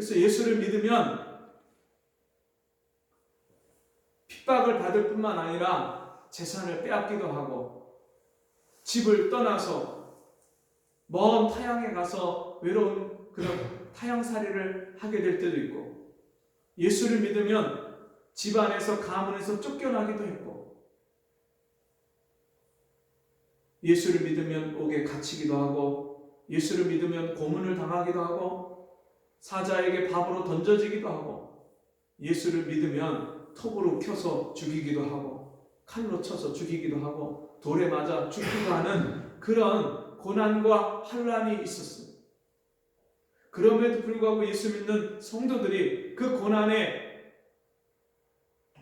그래서 예수를 믿으면 핍박을 받을 뿐만 아니라 재산을 빼앗기도 하고 집을 떠나서 먼 타향에 가서 외로운 그런 타향살이를 하게 될 때도 있고, 예수를 믿으면 집안에서 가문에서 쫓겨나기도 했고, 예수를 믿으면 옥에 갇히기도 하고, 예수를 믿으면 고문을 당하기도 하고, 사자에게 밥으로 던져지기도 하고, 예수를 믿으면 톱으로 켜서 죽이기도 하고, 칼로 쳐서 죽이기도 하고, 돌에 맞아 죽기도 하는 그런 고난과 환난이 있었습니다. 그럼에도 불구하고 예수 믿는 성도들이 그 고난에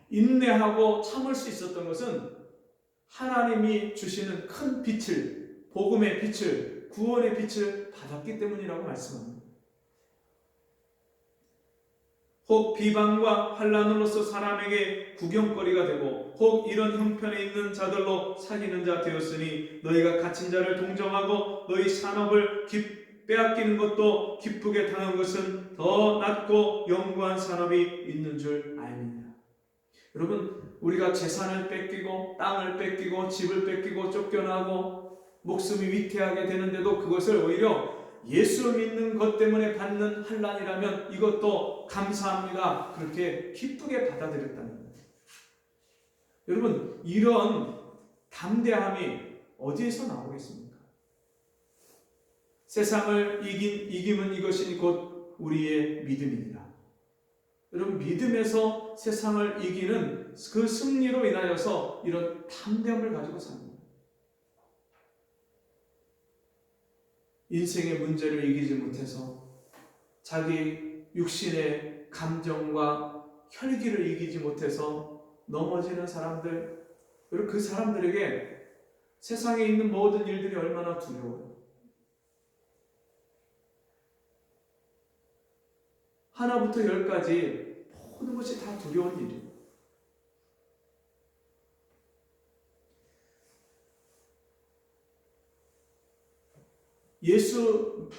인내하고 참을 수 있었던 것은 하나님이 주시는 큰 빛을, 복음의 빛을, 구원의 빛을 받았기 때문이라고 말씀합니다. 혹 비방과 환난으로서 사람에게 구경거리가 되고, 혹 이런 형편에 있는 자들로 사귀는 자 되었으니 너희가 갇힌 자를 동정하고 너희 산업을 빼앗기는 것도 기쁘게 당한 것은 더 낫고 영구한 산업이 있는 줄 알미니라. 여러분, 우리가 재산을 뺏기고 땅을 뺏기고 집을 뺏기고 쫓겨나고 목숨이 위태하게 되는데도 그것을 오히려 예수 믿는 것 때문에 받는 환난이라면 이것도 감사합니다, 그렇게 기쁘게 받아들였다는 거예요. 여러분, 이런 담대함이 어디에서 나오겠습니까? 세상을 이김은 이것이니 곧 우리의 믿음이니라. 여러분, 믿음에서 세상을 이기는 그 승리로 인하여서 이런 담대함을 가지고 삽니다. 인생의 문제를 이기지 못해서 자기 육신의 감정과 혈기를 이기지 못해서 넘어지는 사람들, 그리고 그 사람들에게 세상에 있는 모든 일들이 얼마나 두려워요. 하나부터 열까지 모든 것이 다 두려운 일이에요. 예수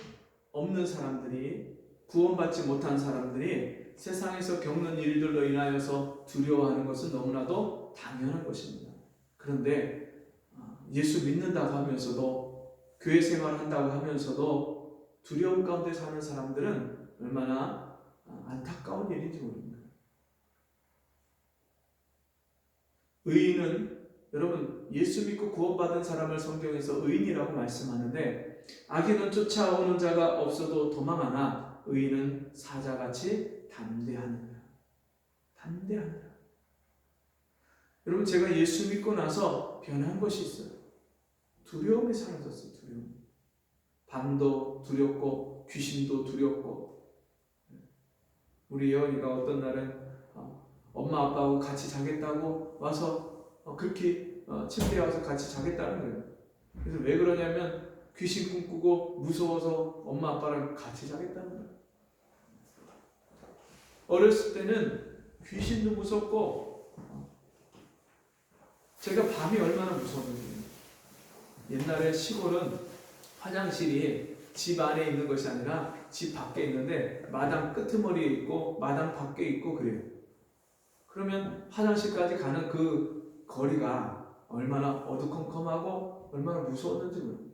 없는 사람들이, 구원받지 못한 사람들이 세상에서 겪는 일들로 인하여서 두려워하는 것은 너무나도 당연한 것입니다. 그런데 예수 믿는다고 하면서도, 교회 생활한다고 하면서도 두려움 가운데 사는 사람들은 얼마나 안타까운 일인지 모릅니다. 의인은, 여러분, 예수 믿고 구원받은 사람을 성경에서 의인이라고 말씀하는데, 악인은 쫓아오는 자가 없어도 도망하나 의인은 사자같이 담대하느니라. 담대하느라. 여러분, 제가 예수 믿고 나서 변한 것이 있어요. 두려움이 사라졌어요. 두려움. 밤도 두렵고 귀신도 두렵고. 우리 예원이가 어떤 날은 엄마 아빠하고 같이 자겠다고 와서 그렇게 침대에 와서 같이 자겠다는 거예요. 그래서 왜 그러냐면 귀신 꿈꾸고 무서워서 엄마 아빠랑 같이 자겠다는 거예요. 어렸을 때는 귀신도 무섭고, 제가 밤이 얼마나 무서웠는지. 옛날에 시골은 화장실이 집 안에 있는 것이 아니라 집 밖에 있는데 마당 끄트머리에 있고 마당 밖에 있고 그래요. 그러면 화장실까지 가는 그 거리가 얼마나 어두컴컴하고 얼마나 무서웠는지 모릅니다.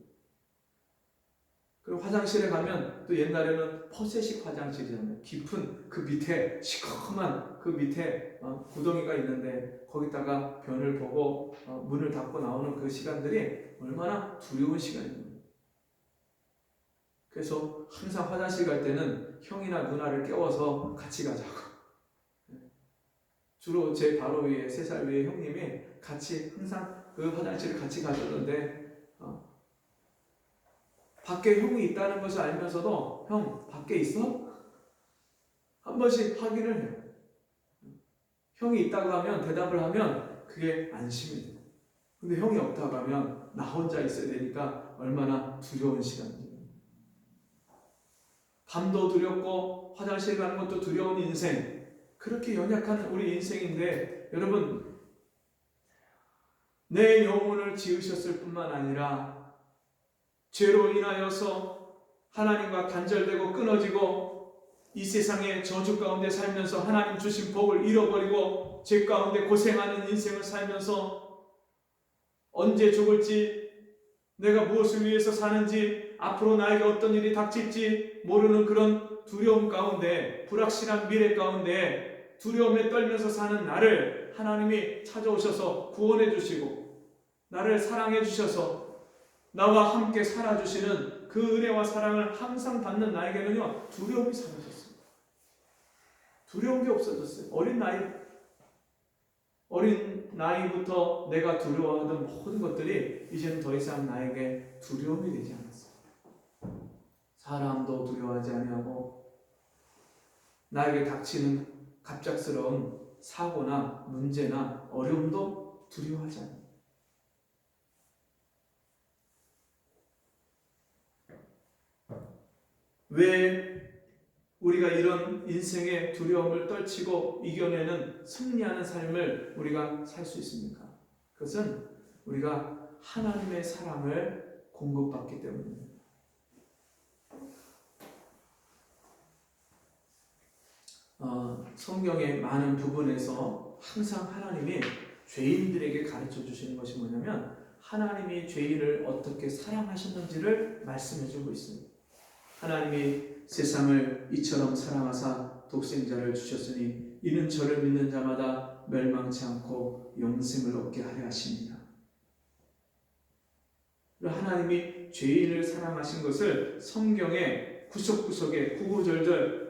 그리고 화장실에 가면 또 옛날에는 퍼세식 화장실이잖아요. 깊은 그 밑에, 시커먼 그 밑에 구덩이가 있는데 거기다가 변을 보고 문을 닫고 나오는 그 시간들이 얼마나 두려운 시간입니다. 그래서 항상 화장실 갈 때는 형이나 누나를 깨워서 같이 가자고. 주로 제 바로 위에 3살 위에 형님이 같이 항상 그 화장실을 같이 가줬는데, 밖에 형이 있다는 것을 알면서도 형 밖에 있어? 한 번씩 확인을 해요. 형이 있다고 하면, 대답을 하면 그게 안심이 돼요. 근데 형이 없다고 하면 나 혼자 있어야 되니까 얼마나 두려운 시간인지. 밤도 두렵고 화장실 가는 것도 두려운 인생, 그렇게 연약한 우리 인생인데, 여러분, 내 영혼을 지으셨을 뿐만 아니라 죄로 인하여서 하나님과 단절되고 끊어지고 이 세상의 저주 가운데 살면서 하나님 주신 복을 잃어버리고 죄 가운데 고생하는 인생을 살면서 언제 죽을지, 내가 무엇을 위해서 사는지, 앞으로 나에게 어떤 일이 닥칠지 모르는 그런 두려움 가운데, 불확실한 미래 가운데 두려움에 떨면서 사는 나를 하나님이 찾아오셔서 구원해 주시고 나를 사랑해 주셔서 나와 함께 살아주시는 그 은혜와 사랑을 항상 받는 나에게는요, 두려움이 사라졌어요. 두려운 게 없어졌어요. 어린 나이부터 내가 두려워하던 모든 것들이 이제는 더 이상 나에게 두려움이 되지 않았어요. 사람도 두려워하지 아니하고 나에게 닥치는 갑작스러운 사고나 문제나 어려움도 두려워하지 않아요. 왜 우리가 이런 인생의 두려움을 떨치고 이겨내는 승리하는 삶을 우리가 살 수 있습니까? 그것은 우리가 하나님의 사랑을 공급받기 때문입니다. 성경의 많은 부분에서 항상 하나님이 죄인들에게 가르쳐 주시는 것이 뭐냐면 하나님이 죄인을 어떻게 사랑하셨는지를 말씀해 주고 있습니다. 하나님이 세상을 이처럼 사랑하사 독생자를 주셨으니 이는 저를 믿는 자마다 멸망치 않고 영생을 얻게 하려 하십니다. 하나님이 죄인을 사랑하신 것을 성경의 구석구석에 구구절절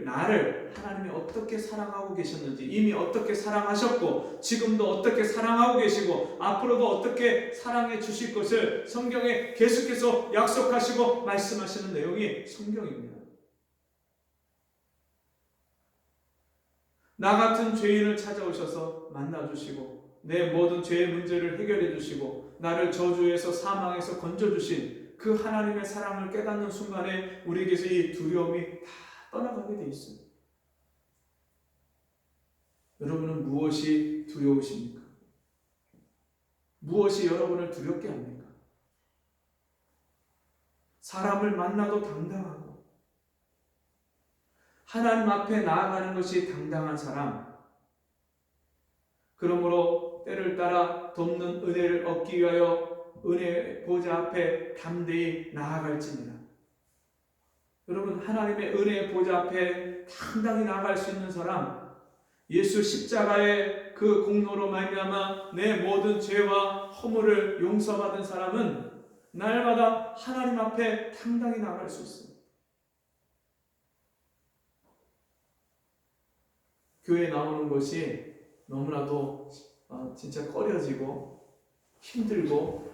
나를 하나님이 어떻게 사랑하고 계셨는지, 이미 어떻게 사랑하셨고 지금도 어떻게 사랑하고 계시고 앞으로도 어떻게 사랑해 주실 것을 성경에 계속해서 약속하시고 말씀하시는 내용이 성경입니다. 나 같은 죄인을 찾아오셔서 만나주시고 내 모든 죄의 문제를 해결해 주시고 나를 저주에서 사망에서 건져주신 그 하나님의 사랑을 깨닫는 순간에 우리에게서 이 두려움이 다 떠나가게 돼 있어요. 여러분은 무엇이 두려우십니까? 무엇이 여러분을 두렵게 합니까? 사람을 만나도 당당하고 하나님 앞에 나아가는 것이 당당한 사람, 그러므로 때를 따라 돕는 은혜를 얻기 위하여 은혜 보좌 앞에 담대히 나아갈지니라. 여러분, 하나님의 은혜 보좌 앞에 당당히 나아갈 수 있는 사람, 예수 십자가의 그 공로로 말미암아 내 모든 죄와 허물을 용서받은 사람은 날마다 하나님 앞에 당당히 나아갈 수 있습니다. 교회에 나오는 것이 너무나도 진짜 꺼려지고 힘들고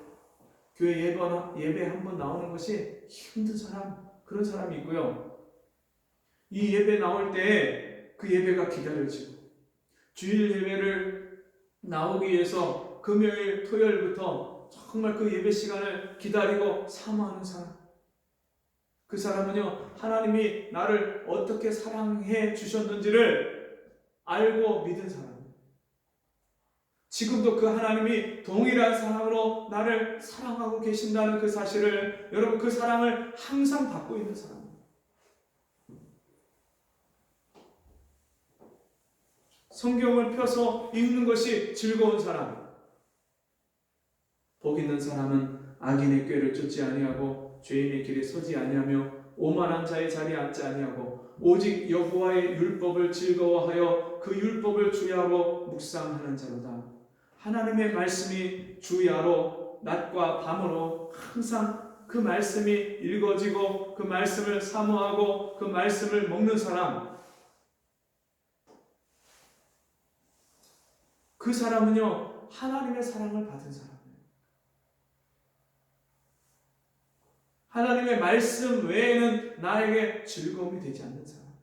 교회 예배 한 번 나오는 것이 힘든 사람, 그런 사람이 있고요. 이 예배 나올 때 그 예배가 기다려지고 주일 예배를 나오기 위해서 금요일, 토요일부터 정말 그 예배 시간을 기다리고 사모하는 사람, 그 사람은요 하나님이 나를 어떻게 사랑해 주셨는지를 알고 믿은 사람입니다. 지금도 그 하나님이 동일한 사랑으로 나를 사랑하고 계신다는 그 사실을, 여러분, 그 사랑을 항상 받고 있는 사람입니다. 성경을 펴서 읽는 것이 즐거운 사람, 복 있는 사람은 악인의 꾀를 쫓지 아니하고 죄인의 길에 서지 아니하며 오만한 자의 자리에 앉지 아니하고 오직 여호와의 율법을 즐거워하여 그 율법을 주야로 묵상하는 자로다. 하나님의 말씀이 주야로 낮과 밤으로 항상 그 말씀이 읽어지고 그 말씀을 사모하고 그 말씀을 먹는 사람, 그 사람은요 하나님의 사랑을 받은 사람이에요. 하나님의 말씀 외에는 나에게 즐거움이 되지 않는 사람,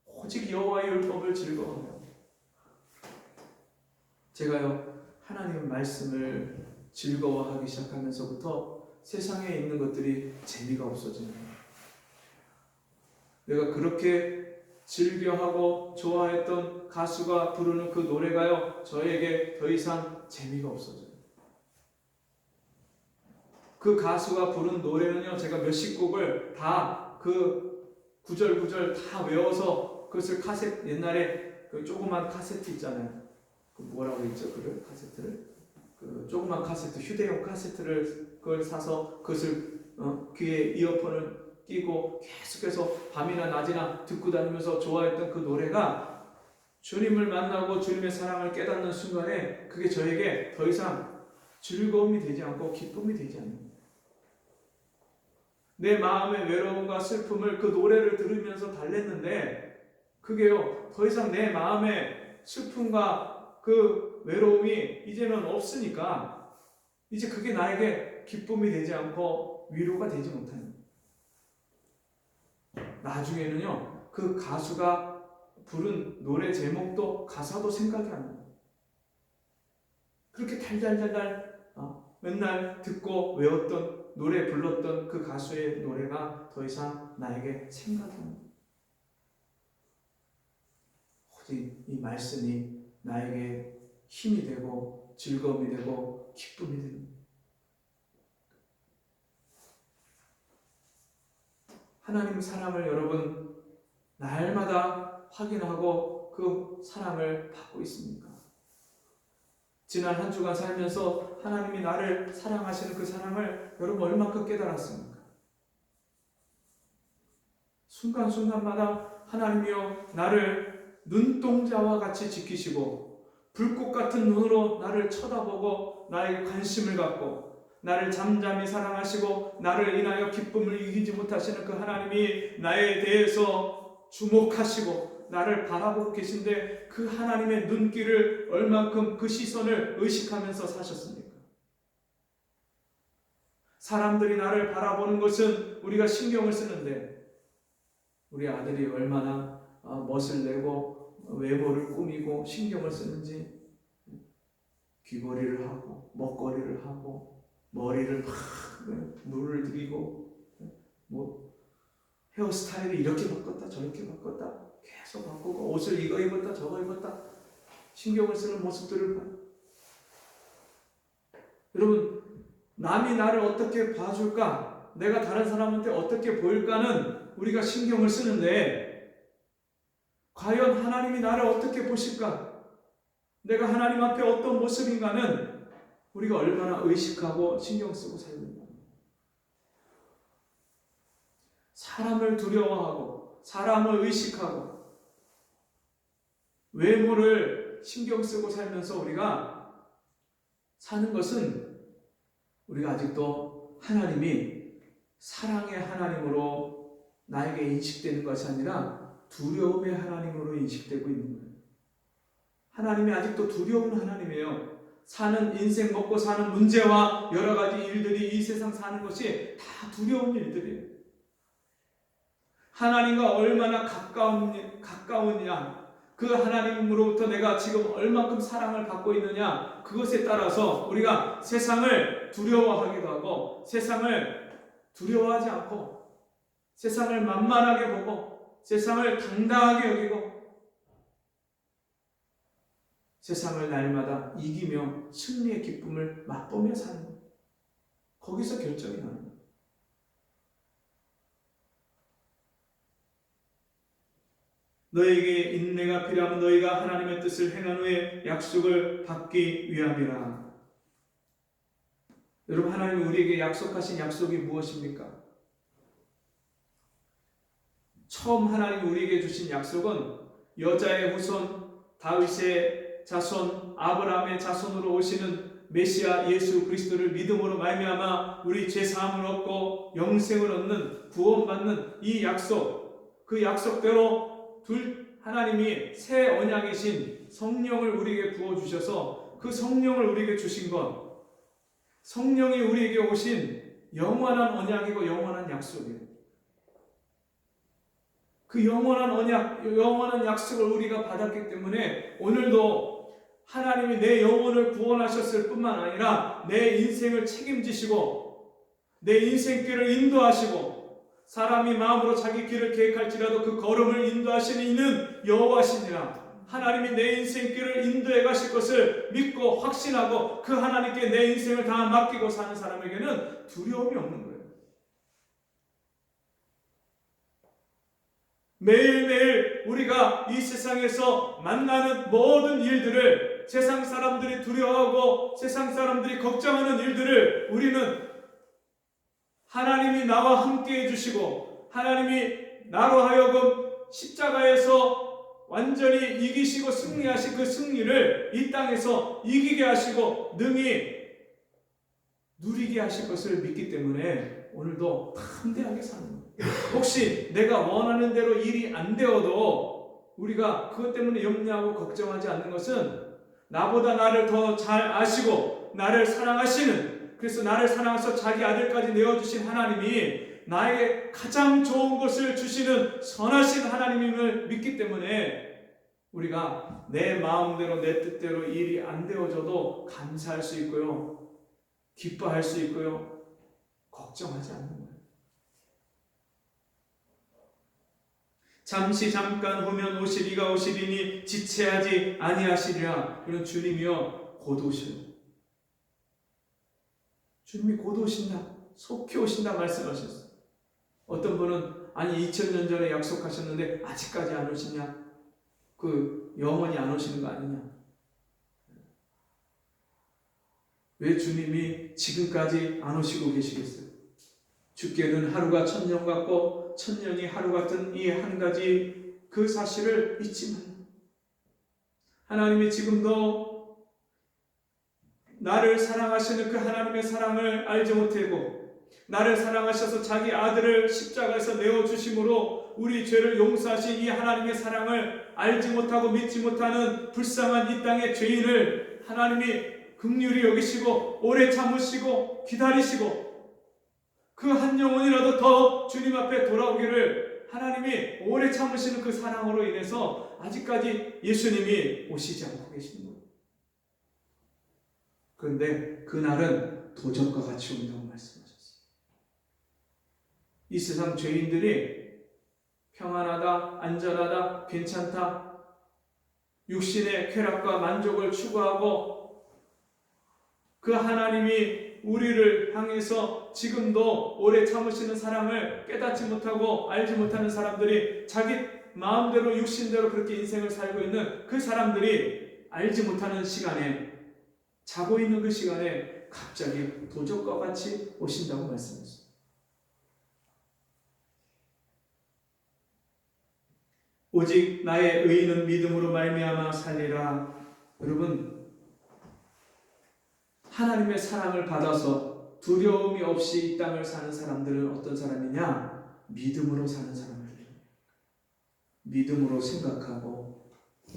오직 여호와의 율법을 즐거워하며, 제가요 하나님의 말씀을 즐거워하기 시작하면서부터 세상에 있는 것들이 재미가 없어지는 거예요. 내가 그렇게 즐겨하고 좋아했던 가수가 부르는 그 노래가요 저에게 더 이상 재미가 없어져요. 그 가수가 부른 노래는요 제가 몇십 곡을 다 그 구절구절 다 외워서 그것을 옛날에 그 조그만 카세트 있잖아요. 그 뭐라고 했죠? 그걸 카세트를 그 조그만 카세트, 휴대용 카세트를 그걸 사서 그것을 귀에 이어폰을 끼고 계속해서 밤이나 낮이나 듣고 다니면서 좋아했던 그 노래가 주님을 만나고 주님의 사랑을 깨닫는 순간에 그게 저에게 더 이상 즐거움이 되지 않고 기쁨이 되지 않는 내 마음의 외로움과 슬픔을 그 노래를 들으면서 달랬는데 그게요 더 이상 내 마음의 슬픔과 그 외로움이 이제는 없으니까 이제 그게 나에게 기쁨이 되지 않고 위로가 되지 못하는 나중에는요 그 가수가 부른 노래 제목도 가사도 생각이 안 나요. 그렇게 달달달달 맨날 듣고 외웠던 노래 불렀던 그 가수의 노래가 더 이상 나에게 생각이 안 나요. 오직 이 말씀이 나에게 힘이 되고 즐거움이 되고 기쁨이 됩니다. 하나님 사랑을 여러분 날마다 확인하고 그 사랑을 받고 있습니까? 지난 한 주간 살면서 하나님이 나를 사랑하시는 그 사랑을 여러분 얼마큼 깨달았습니까? 순간순간마다 하나님이여 나를 눈동자와 같이 지키시고 불꽃 같은 눈으로 나를 쳐다보고 나에게 관심을 갖고 나를 잠잠히 사랑하시고 나를 인하여 기쁨을 이기지 못하시는 그 하나님이 나에 대해서 주목하시고 나를 바라보고 계신데 그 하나님의 눈길을 얼만큼 그 시선을 의식하면서 사셨습니까? 사람들이 나를 바라보는 것은 우리가 신경을 쓰는데 우리 아들이 얼마나 멋을 내고 외모를 꾸미고 신경을 쓰는지 귀걸이를 하고 먹거리를 하고 머리를 막 물을 들이고 뭐 헤어스타일을 이렇게 바꿨다 저렇게 바꿨다 계속 바꾸고 옷을 이거 입었다 저거 입었다 신경을 쓰는 모습들을 봐요. 여러분 남이 나를 어떻게 봐줄까 내가 다른 사람한테 어떻게 보일까는 우리가 신경을 쓰는데 과연 하나님이 나를 어떻게 보실까 내가 하나님 앞에 어떤 모습인가는 우리가 얼마나 의식하고 신경 쓰고 살는가. 사람을 두려워하고 사람을 의식하고 외모를 신경 쓰고 살면서 우리가 사는 것은 우리가 아직도 하나님이 사랑의 하나님으로 나에게 인식되는 것이 아니라 두려움의 하나님으로 인식되고 있는 거예요. 하나님이 아직도 두려운 하나님이에요. 사는 인생 먹고 사는 문제와 여러 가지 일들이 이 세상 사는 것이 다 두려운 일들이에요. 하나님과 얼마나 가까우냐 그 하나님으로부터 내가 지금 얼마큼 사랑을 받고 있느냐 그것에 따라서 우리가 세상을 두려워하기도 하고 세상을 두려워하지 않고 세상을 만만하게 보고 세상을 당당하게 여기고 세상을 날마다 이기며 승리의 기쁨을 맛보며 사는 것. 거기서 결정이 나는 거예요. 너에게 인내가 필요하면 너희가 하나님의 뜻을 행한 후에 약속을 받기 위함이라. 여러분 하나님이 우리에게 약속하신 약속이 무엇입니까? 처음 하나님이 우리에게 주신 약속은 여자의 후손 다윗의 자손 아브라함의 자손으로 오시는 메시아 예수 그리스도를 믿음으로 말미암아 우리 죄 사함을 얻고 영생을 얻는 구원받는 이 약속 그 약속대로 하나님이 새 언약이신 성령을 우리에게 부어주셔서 그 성령을 우리에게 주신 것 성령이 우리에게 오신 영원한 언약이고 영원한 약속이에요. 그 영원한 언약, 영원한 약속을 우리가 받았기 때문에 오늘도 하나님이 내 영혼을 구원하셨을 뿐만 아니라 내 인생을 책임지시고 내 인생길을 인도하시고 사람이 마음으로 자기 길을 계획할지라도 그 걸음을 인도하시는 이는 여호와시니라. 하나님이 내 인생길을 인도해 가실 것을 믿고 확신하고 그 하나님께 내 인생을 다 맡기고 사는 사람에게는 두려움이 없는 거예요. 매일매일 우리가 이 세상에서 만나는 모든 일들을, 세상 사람들이 두려워하고 세상 사람들이 걱정하는 일들을 우리는 하나님이 나와 함께 해주시고 하나님이 나로 하여금 십자가에서 완전히 이기시고 승리하신 그 승리를 이 땅에서 이기게 하시고 능히 누리게 하실 것을 믿기 때문에 오늘도 담대하게 사는 거예요. 혹시 내가 원하는 대로 일이 안 되어도 우리가 그것 때문에 염려하고 걱정하지 않는 것은 나보다 나를 더 잘 아시고 나를 사랑하시는, 그래서 나를 사랑해서 자기 아들까지 내어주신 하나님이 나에게 가장 좋은 것을 주시는 선하신 하나님임을 믿기 때문에 우리가 내 마음대로 내 뜻대로 일이 안 되어져도 감사할 수 있고요, 기뻐할 수 있고요, 걱정하지 않는 거예요. 잠깐 후면 오시리가 오시리니 지체하지 아니하시리라. 그런 주님이여 곧 오시오. 주님이 곧 오신다, 속히 오신다 말씀하셨어요. 어떤 분은 아니 2000년 전에 약속하셨는데 아직까지 안 오시냐? 그 영원히 안 오시는 거 아니냐? 왜 주님이 지금까지 안 오시고 계시겠어요? 주께는 하루가 1000년 같고 1000년이 하루 같은 이 한 가지 그 사실을 잊지 마요. 하나님이 지금도 나를 사랑하시는 그 하나님의 사랑을 알지 못하고 나를 사랑하셔서 자기 아들을 십자가에서 내어주심으로 우리 죄를 용서하신 이 하나님의 사랑을 알지 못하고 믿지 못하는 불쌍한 이 땅의 죄인을 하나님이 긍휼히 여기시고 오래 참으시고 기다리시고 그 한 영혼이라도 더 주님 앞에 돌아오기를 하나님이 오래 참으시는 그 사랑으로 인해서 아직까지 예수님이 오시지 않고 계시는 거예요. 그런데 그날은 도적과 같이 온다고 말씀하셨어요. 이 세상 죄인들이 평안하다, 안전하다, 괜찮다, 육신의 쾌락과 만족을 추구하고 그 하나님이 우리를 향해서 지금도 오래 참으시는 사랑을 깨닫지 못하고 알지 못하는 사람들이 자기 마음대로 육신대로 그렇게 인생을 살고 있는 그 사람들이 알지 못하는 시간에, 자고 있는 그 시간에 갑자기 도적과 같이 오신다고 말씀했어요. 오직 나의 의인은 믿음으로 말미암아 살리라. 여러분, 하나님의 사랑을 받아서 두려움이 없이 이 땅을 사는 사람들은 어떤 사람이냐? 믿음으로 사는 사람들이에요. 믿음으로 생각하고,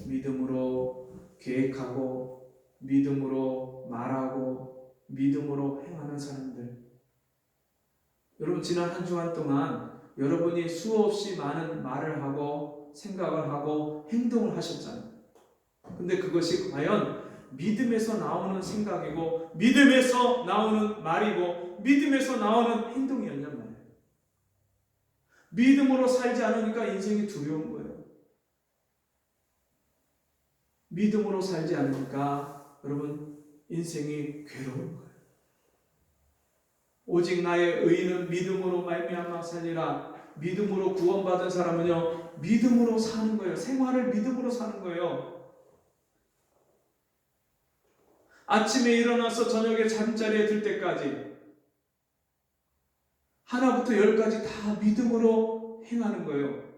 믿음으로 계획하고, 믿음으로 말하고, 믿음으로 행하는 사람들. 여러분, 지난 한 주간 동안 여러분이 수없이 많은 말을 하고 생각을 하고 행동을 하셨잖아요. 근데 그것이 과연 믿음에서 나오는 생각이고 믿음에서 나오는 말이고 믿음에서 나오는 행동이었냔 말이에요. 믿음으로 살지 않으니까 인생이 두려운 거예요. 믿음으로 살지 않으니까 여러분 인생이 괴로운 거예요. 오직 나의 의인은 믿음으로 말미암아 살리라. 믿음으로 구원받은 사람은요, 믿음으로 사는 거예요. 생활을 믿음으로 사는 거예요. 아침에 일어나서 저녁에 잠자리에 들 때까지 하나부터 열까지 다 믿음으로 행하는 거예요.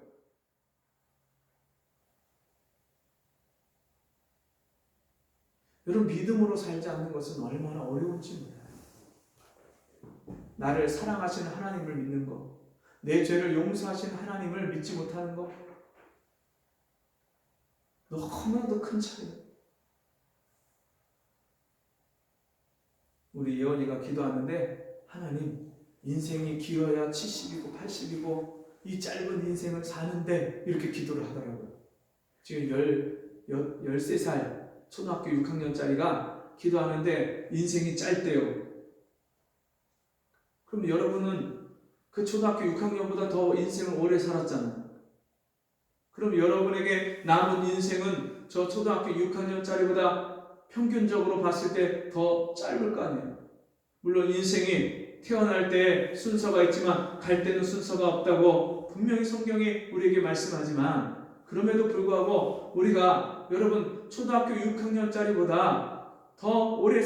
여러분, 믿음으로 살지 않는 것은 얼마나 어려운지 몰라요. 나를 사랑하시는 하나님을 믿는 것, 내 죄를 용서하시는 하나님을 믿지 못하는 것, 너무나도 큰 차이예요. 우리 예원이가 기도하는데, 하나님, 인생이 길어야 70이고 80이고 이 짧은 인생을 사는데, 이렇게 기도를 하더라고요. 지금 13살 초등학교 6학년짜리가 기도하는데 인생이 짧대요. 그럼 여러분은 그 초등학교 6학년보다 더 인생을 오래 살았잖아요. 그럼 여러분에게 남은 인생은 저 초등학교 6학년짜리보다 평균적으로 봤을 때 더 짧을 거 아니에요. 물론 인생이 태어날 때 순서가 있지만 갈 때는 순서가 없다고 분명히 성경이 우리에게 말씀하지만 그럼에도 불구하고 우리가 여러분 초등학교 6학년짜리보다 더 오래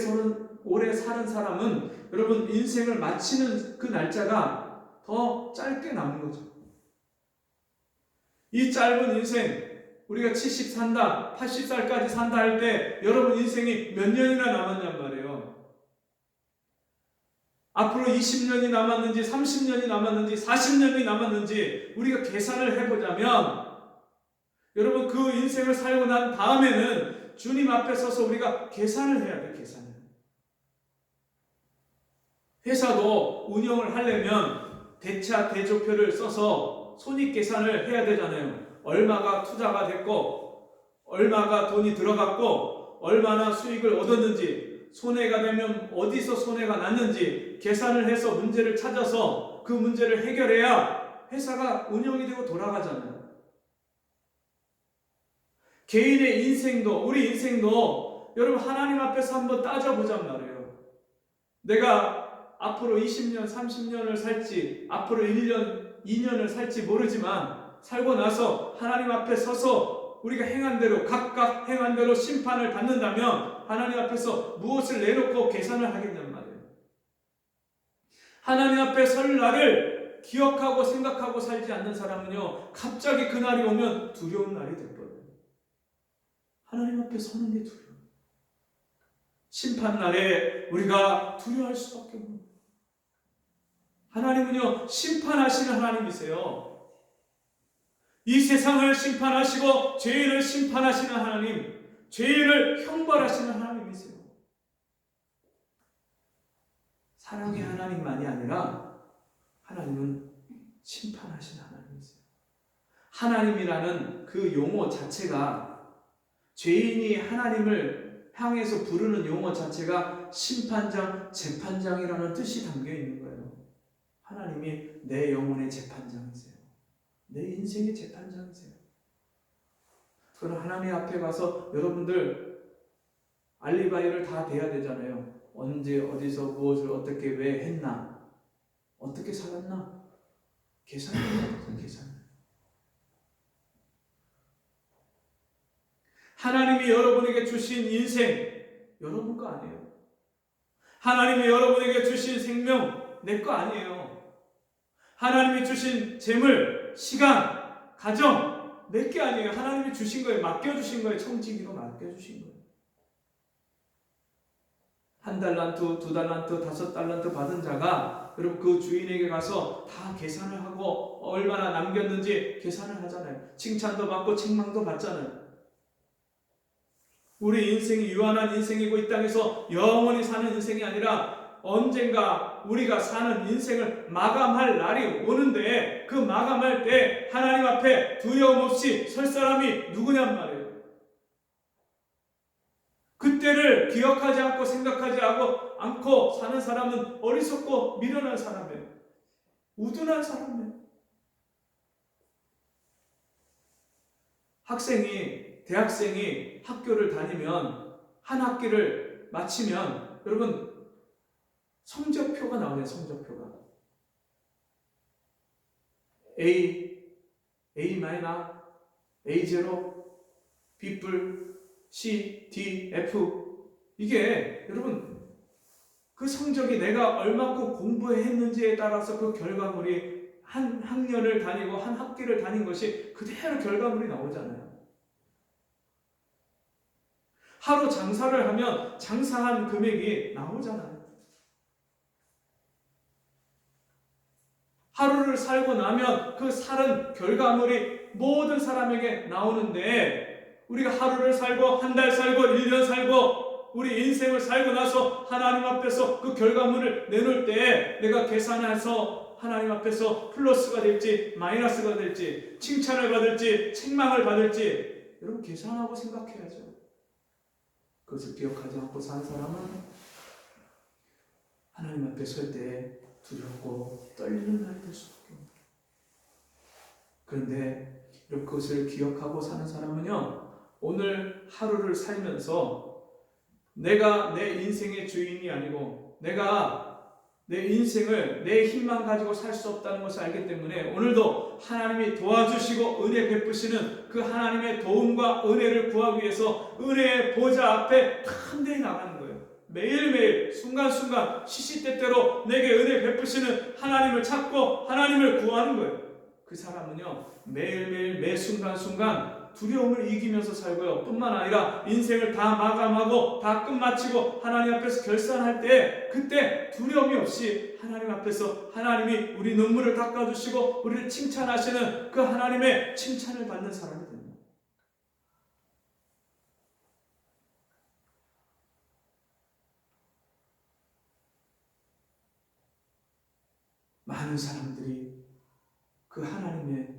사는 사람은 여러분 인생을 마치는 그 날짜가 더 짧게 남은 거죠. 이 짧은 인생 우리가 70 산다, 80살까지 산다 할 때 여러분 인생이 몇 년이나 남았냔 말이에요. 앞으로 20년이 남았는지 30년이 남았는지 40년이 남았는지 우리가 계산을 해보자면 여러분 그 인생을 살고 난 다음에는 주님 앞에 서서 우리가 계산을 해야 돼. 계산을. 회사도 운영을 하려면 대차 대조표를 써서 손익계산을 해야 되잖아요. 얼마가 투자가 됐고 얼마가 돈이 들어갔고 얼마나 수익을 얻었는지 손해가 되면 어디서 손해가 났는지 계산을 해서 문제를 찾아서 그 문제를 해결해야 회사가 운영이 되고 돌아가잖아요. 개인의 인생도 우리 인생도 여러분 하나님 앞에서 한번 따져보잔 말이에요. 내가 앞으로 20년 30년을 살지 앞으로 1년 2년을 살지 모르지만 살고 나서 하나님 앞에 서서 우리가 행한 대로 각각 행한 대로 심판을 받는다면 하나님 앞에서 무엇을 내놓고 계산을 하겠냔 말이에요. 하나님 앞에 설 날을 기억하고 생각하고 살지 않는 사람은요 갑자기 그날이 오면 두려운 날이 돼버려요. 하나님 앞에 서는 게 두려워요. 심판날에 우리가 두려워할 수밖에 없는 거예요. 하나님은요 심판하시는 하나님이세요. 이 세상을 심판하시고 죄인을 심판하시는 하나님, 죄인을 형벌하시는 하나님이세요. 사랑의 하나님만이 아니라 하나님은 심판하시는 하나님이세요. 하나님이라는 그 용어 자체가 죄인이 하나님을 향해서 부르는 용어 자체가 심판장, 재판장이라는 뜻이 담겨 있는 거예요. 하나님이 내 영혼의 재판장이세요. 내 인생의 재판장이세요. 그럼 하나님 앞에 가서 여러분들 알리바이를 다 대야 되잖아요. 언제 어디서 무엇을 어떻게 왜 했나 어떻게 살았나 계산을 해야 돼요. 계산. 하나님이 여러분에게 주신 인생 여러분 거 아니에요. 하나님이 여러분에게 주신 생명 내 거 아니에요. 하나님이 주신 재물, 시간, 가정 내 게 아니에요. 하나님이 주신 거예요. 맡겨주신 거예요. 청지기로 맡겨주신 거예요. 1달란트, 2달란트, 5달란트 받은 자가 여러분 그 주인에게 가서 다 계산을 하고 얼마나 남겼는지 계산을 하잖아요. 칭찬도 받고 책망도 받잖아요. 우리 인생이 유한한 인생이고 이 땅에서 영원히 사는 인생이 아니라 언젠가 우리가 사는 인생을 마감할 날이 오는데 그 마감할 때 하나님 앞에 두려움 없이 설 사람이 누구냔 말이에요. 그때를 기억하지 않고 생각하지 않고 사는 사람은 어리석고 미련한 사람이에요. 우둔한 사람이에요. 대학생이 학교를 다니면 한 학기를 마치면 여러분 성적표가 나오네요. 성적표가 A, A 마이너, A0, B 뿔, C, D, F 이게 여러분 그 성적이 내가 얼마큼 공부했는지에 따라서 그 결과물이 한 학년을 다니고 한 학기를 다닌 것이 그대로 결과물이 나오잖아요. 하루 장사를 하면 장사한 금액이 나오잖아요. 하루를 살고 나면 그 살은 결과물이 모든 사람에게 나오는데 우리가 하루를 살고 한 달 살고 1년 살고 우리 인생을 살고 나서 하나님 앞에서 그 결과물을 내놓을 때 내가 계산해서 하나님 앞에서 플러스가 될지 마이너스가 될지 칭찬을 받을지 책망을 받을지 여러분 계산하고 생각해야죠. 그것을 기억하지 않고 산 사람은 하나님 앞에 설 때 두렵고 떨리는 날이 될 수밖에 없습니다. 그런데 그것을 기억하고 사는 사람은요 오늘 하루를 살면서 내가 내 인생의 주인이 아니고 내가 내 인생을 내 힘만 가지고 살 수 없다는 것을 알기 때문에 오늘도 하나님이 도와주시고 은혜 베푸시는 그 하나님의 도움과 은혜를 구하기 위해서 은혜의 보좌 앞에 담대히 나가는 거예요. 매일매일 순간순간 시시때때로 내게 은혜 베푸시는 하나님을 찾고 하나님을 구하는 거예요. 그 사람은요 매일매일 매 순간순간 두려움을 이기면서 살고요. 뿐만 아니라 인생을 다 마감하고 다 끝마치고 하나님 앞에서 결산할 때 그때 두려움이 없이 하나님 앞에서 하나님이 우리 눈물을 닦아주시고 우리를 칭찬하시는 그 하나님의 칭찬을 받는 사람이 됩니다. 많은 사람들이 그 하나님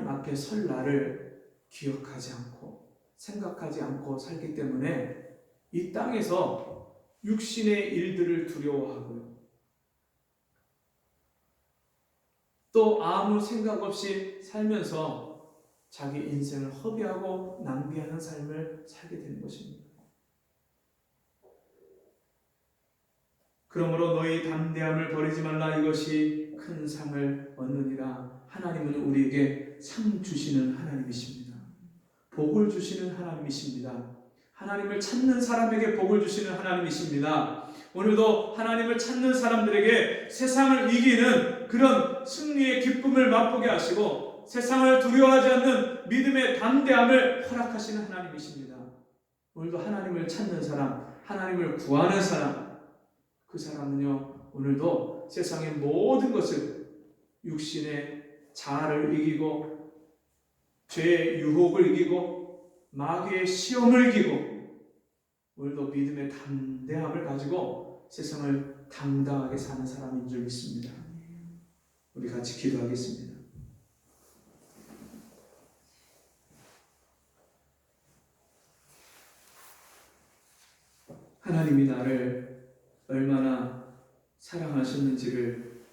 앞에 설 날을 기억하지 않고 생각하지 않고 살기 때문에 이 땅에서 육신의 일들을 두려워하고요. 또 아무 생각 없이 살면서 자기 인생을 허비하고 낭비하는 삶을 살게 되는 것입니다. 그러므로 너희 담대함을 버리지 말라. 이것이 큰 상을 얻느니라. 하나님은 우리에게 상 주시는 하나님이십니다. 복을 주시는 하나님이십니다. 하나님을 찾는 사람에게 복을 주시는 하나님이십니다. 오늘도 하나님을 찾는 사람들에게 세상을 이기는 그런 승리의 기쁨을 맛보게 하시고 세상을 두려워하지 않는 믿음의 담대함을 허락하시는 하나님이십니다. 오늘도 하나님을 찾는 사람, 하나님을 구하는 사람, 그 사람은요 오늘도 세상의 모든 것을 육신의 자아를 이기고 죄의 유혹을 이기고 마귀의 시험을 이기고 오늘도 믿음의 담대함을 가지고 세상을 당당하게 사는 사람인 줄 믿습니다. 우리 같이 기도하겠습니다. 하나님이 나를 얼마나 사랑하셨는지를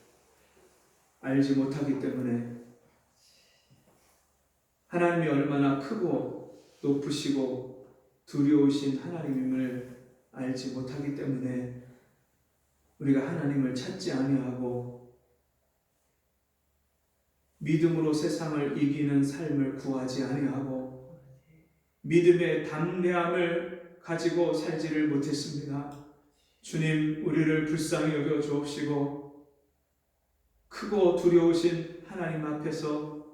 알지 못하기 때문에 하나님이 얼마나 크고 높으시고 두려우신 하나님임을 알지 못하기 때문에 우리가 하나님을 찾지 아니하고 믿음으로 세상을 이기는 삶을 구하지 아니하고 믿음의 담대함을 가지고 살지를 못했습니다. 주님, 우리를 불쌍히 여겨 주옵시고 크고 두려우신 하나님 앞에서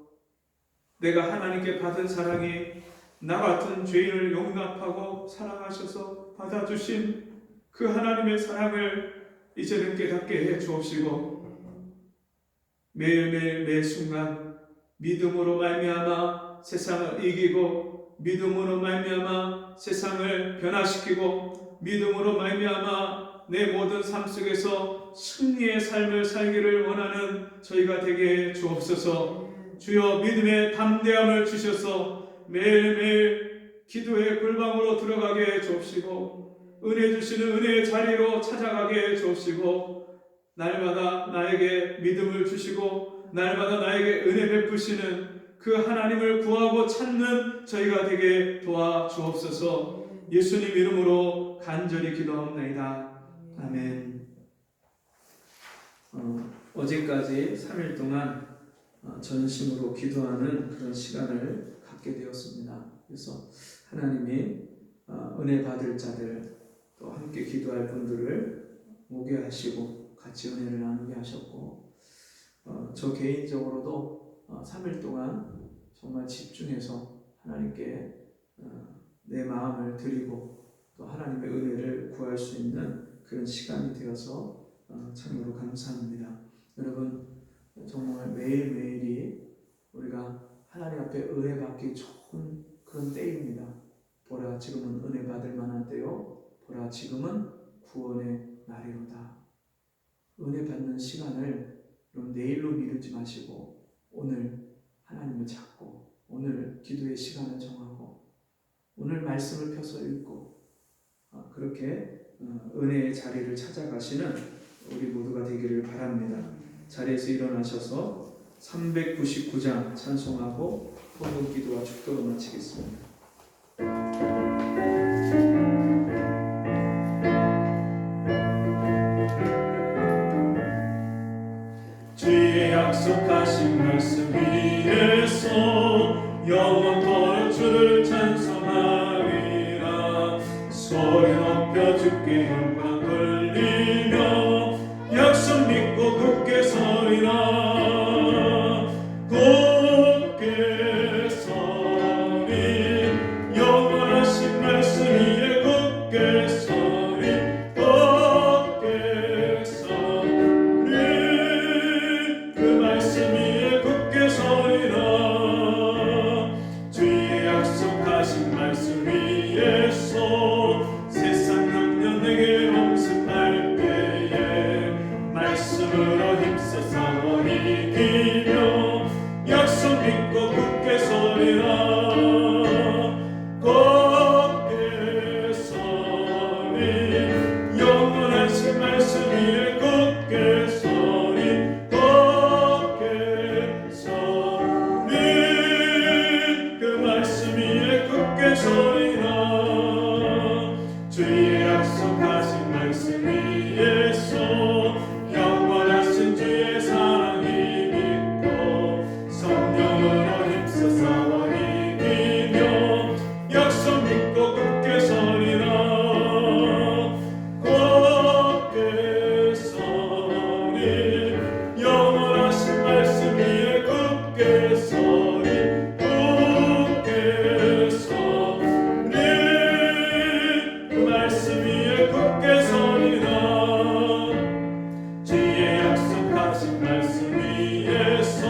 내가 하나님께 받은 사랑이 나 같은 죄인을 용납하고 사랑하셔서 받아주신 그 하나님의 사랑을 이제는 깨닫게 해 주옵시고 매일매일 매 순간 믿음으로 말미암아 세상을 이기고 믿음으로 말미암아 세상을 변화시키고 믿음으로 말미암아 내 모든 삶 속에서 승리의 삶을 살기를 원하는 저희가 되게 해 주옵소서. 주여 믿음의 담대함을 주셔서 매일매일 기도의 골방으로 들어가게 해 주옵시고 은혜 주시는 은혜의 자리로 찾아가게 해 주옵시고 날마다 나에게 믿음을 주시고 날마다 나에게 은혜 베푸시는 그 하나님을 구하고 찾는 저희가 되게 도와주옵소서. 예수님 이름으로 간절히 기도하옵나이다. 아멘. 어제까지 3일 동안 전심으로 기도하는 그런 시간을 갖게 되었습니다. 그래서 하나님이 은혜 받을 자들 또 함께 기도할 분들을 오게 하시고 같이 은혜를 나누게 하셨고 저 개인적으로도 3일 동안 정말 집중해서 하나님께 내 마음을 드리고 또 하나님의 은혜를 구할 수 있는 그런 시간이 되어서 참으로 감사합니다. 여러분 정말 매일매일이 우리가 하나님 앞에 은혜 받기 좋은 그런 때입니다. 보라 지금은 은혜 받을 만한 때요 보라 지금은 구원의 날이로다. 은혜 받는 시간을 여러분 내일로 미루지 마시고 오늘 하나님을 찾고 오늘 기도의 시간을 정하고 오늘 말씀을 펴서 읽고 그렇게 은혜의 자리를 찾아가시는 우리 모두가 되기를 바랍니다. 자리에서 일어나셔서 399장 찬송하고 통곡 기도와 축도로 마치겠습니다. 서로 주를 찬송하리라. 소리 높여 주께 영광 돌리며 약속 믿고 굳게 서리라. 굳게 서리 영원하신 말씀 위에 굳게 서리 굳게 서리 그 말씀 위에 굳게 서리라. 주의 약속하신 말씀 위에서 세상 능력 내게 엄습할 때에 말씀으로 힘써 싸워 이기며 약속 믿고 굳게 서리라. 굳게 서리 영원하신 말씀 위에 굳게 서리 굳게 서리 그 말씀 위에 굳게 서리라. 주의 약속하신 말씀 위에서 영원하신 주의 사랑이 믿고 성령으로 힘써 싸워 이기며 약속 믿고 굳게 서리라. 굳게 서리 영원하신 말씀 위에 굳게 서리 굳게 서리 그 말씀 위에 굳게 서리라. 주의 약속하신 말씀 위에서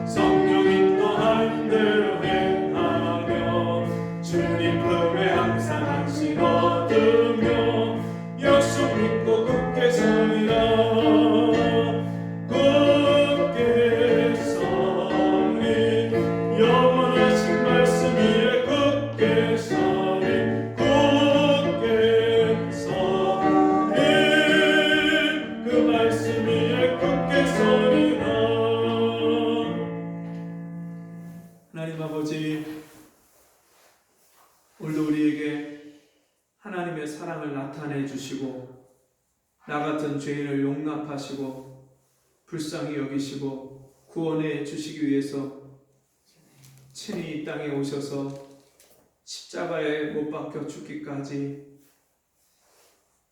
성령 인도한 대로 행하며 주님 품에 항상 안식 얻으며 약속 믿고 굳게 서리라. 굳게 서리 영원하신 말씀 위에 굳게 서리 굳게 서리 그 말씀 위에 굳게 서리라. 하나님 아버지, 오늘도 우리에게 하나님의 사랑을 나타내 주시고 나 같은 죄인을 용납하시고 불쌍히 여기시고 구원해 주시기 위해서 친히 이 땅에 오셔서 십자가에 못 박혀 죽기까지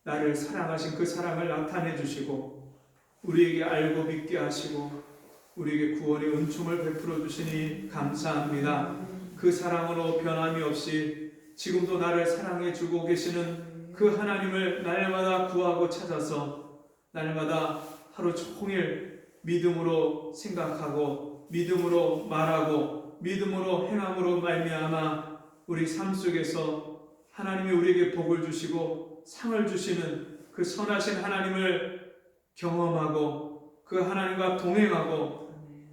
나를 사랑하신 그 사랑을 나타내 주시고 우리에게 알고 믿게 하시고 우리에게 구원의 은총을 베풀어 주시니 감사합니다. 그 사랑으로 변함이 없이 지금도 나를 사랑해 주고 계시는 그 하나님을 날마다 구하고 찾아서 날마다 하루 종일 믿음으로 생각하고 믿음으로 말하고 믿음으로 행함으로 말미암아 우리 삶 속에서 하나님이 우리에게 복을 주시고 상을 주시는 그 선하신 하나님을 경험하고 그 하나님과 동행하고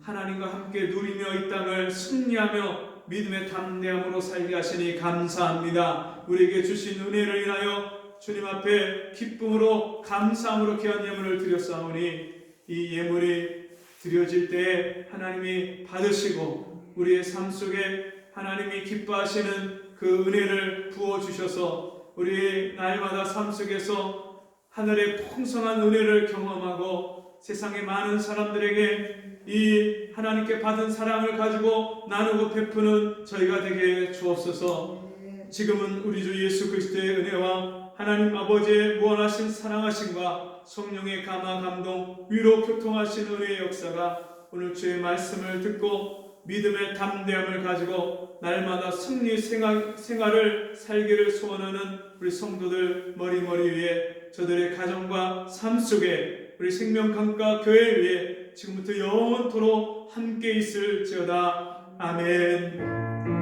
하나님과 함께 누리며 이 땅을 승리하며 믿음의 담대함으로 살게 하시니 감사합니다. 우리에게 주신 은혜를 인하여 주님 앞에 기쁨으로 감사함으로 귀한 예물을 드렸사오니 이 예물이 드려질 때에 하나님이 받으시고 우리의 삶 속에 하나님이 기뻐하시는 그 은혜를 부어주셔서 우리의 날마다 삶 속에서 하늘의 풍성한 은혜를 경험하고 세상의 많은 사람들에게 이 하나님께 받은 사랑을 가지고 나누고 베푸는 저희가 되게 주옵소서. 지금은 우리 주 예수 그리스도의 은혜와 하나님 아버지의 무한하신 사랑하심과 성령의 감화 감동 위로 교통하신 은혜의 역사가 오늘 주의 말씀을 듣고 믿음의 담대함을 가지고 날마다 승리 생활을 살기를 소원하는 우리 성도들 머리머리 위에 저들의 가정과 삶 속에 우리 생명강가 교회 위에 지금부터 영원토록 함께 있을지어다. 아멘.